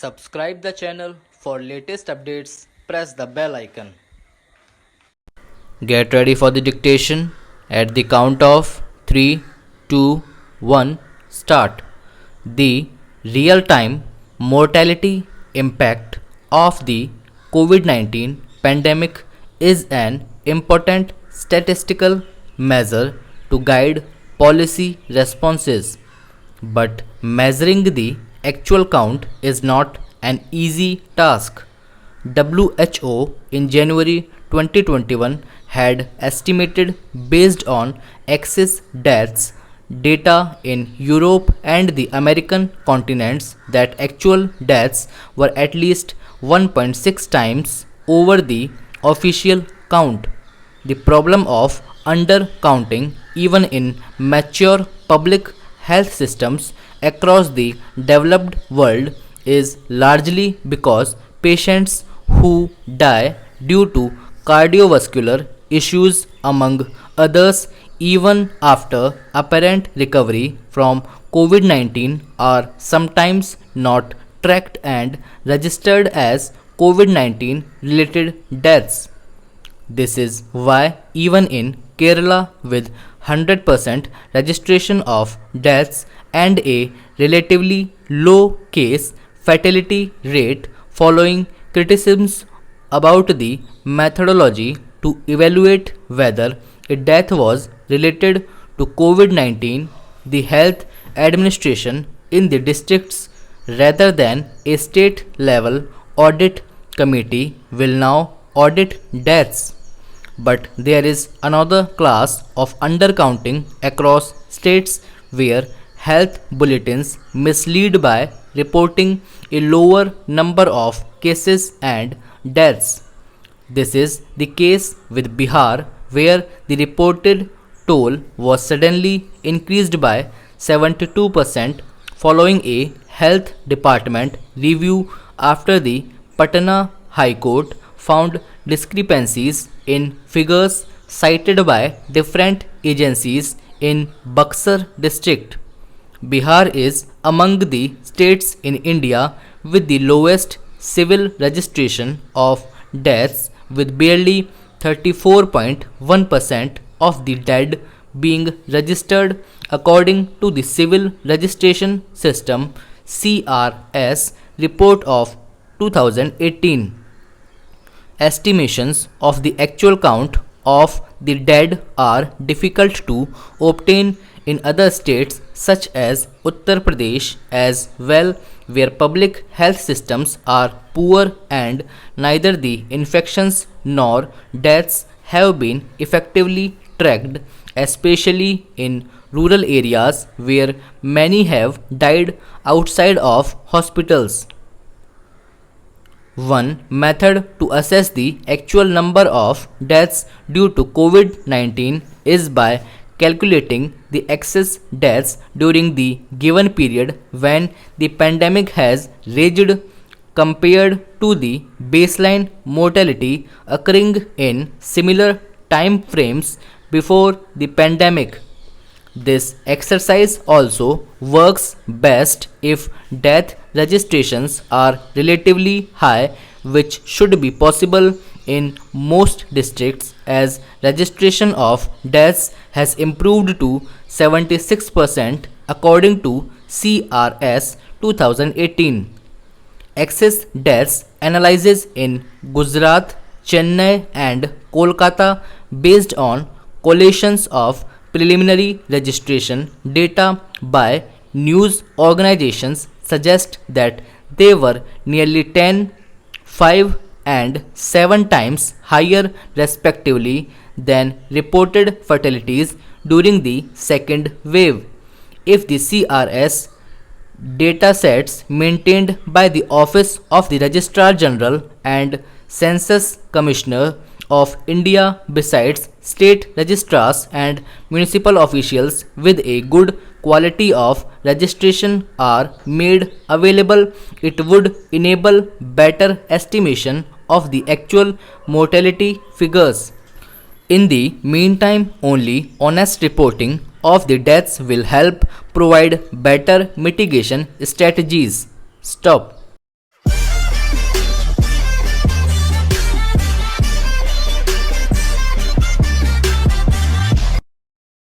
Subscribe the channel for latest updates. Press the bell icon. Get ready for the dictation. At the count of 3, 2, 1, start. The real-time mortality impact of the COVID-19 pandemic is an important statistical measure to guide policy responses. But measuring the actual count is not an easy task. WHO in January 2021 had estimated, based on excess deaths data in Europe and the American continents, that actual deaths were at least 1.6 times over the official count. The problem of undercounting, even in mature public health systems across the developed world, is largely because patients who die due to cardiovascular issues, among others, even after apparent recovery from COVID 19, are sometimes not tracked and registered as COVID 19 related deaths. This is why, even in Kerala, with 100% registration of deaths and a relatively low case fatality rate, following criticisms about the methodology to evaluate whether a death was related to COVID 19, the health administration in the districts, rather than a state level audit committee, will now audit deaths. But there is another class of undercounting across states where health bulletins mislead by reporting a lower number of cases and deaths. This is the case with Bihar, where the reported toll was suddenly increased by 72% following a health department review after the Patna High Court found discrepancies in figures cited by different agencies in Buxar district. Bihar is among the states in India with the lowest civil registration of deaths, with barely 34.1% of the dead being registered according to the Civil Registration System (CRS) report of 2018. Estimations of the actual count of the dead are difficult to obtain in other states such as Uttar Pradesh as well, where public health systems are poor and neither the infections nor deaths have been effectively tracked, especially in rural areas where many have died outside of hospitals. One method to assess the actual number of deaths due to COVID 19 is by calculating the excess deaths during the given period when the pandemic has raged, compared to the baseline mortality occurring in similar time frames before the pandemic. This exercise also works best if death registrations are relatively high, which should be possible in most districts, as registration of deaths has improved to 76% according to CRS 2018. Excess deaths analysis in Gujarat, Chennai, and Kolkata, based on collations of preliminary registration data by news organizations, suggest that they were nearly 10, 5, and 7 times higher respectively than reported fatalities during the second wave. If the CRS datasets maintained by the Office of the Registrar General and Census Commissioner of India, besides state registrars and municipal officials with a good quality of registration, are made available, it would enable better estimation of the actual mortality figures. In the meantime, only honest reporting of the deaths will help provide better mitigation strategies. Stop.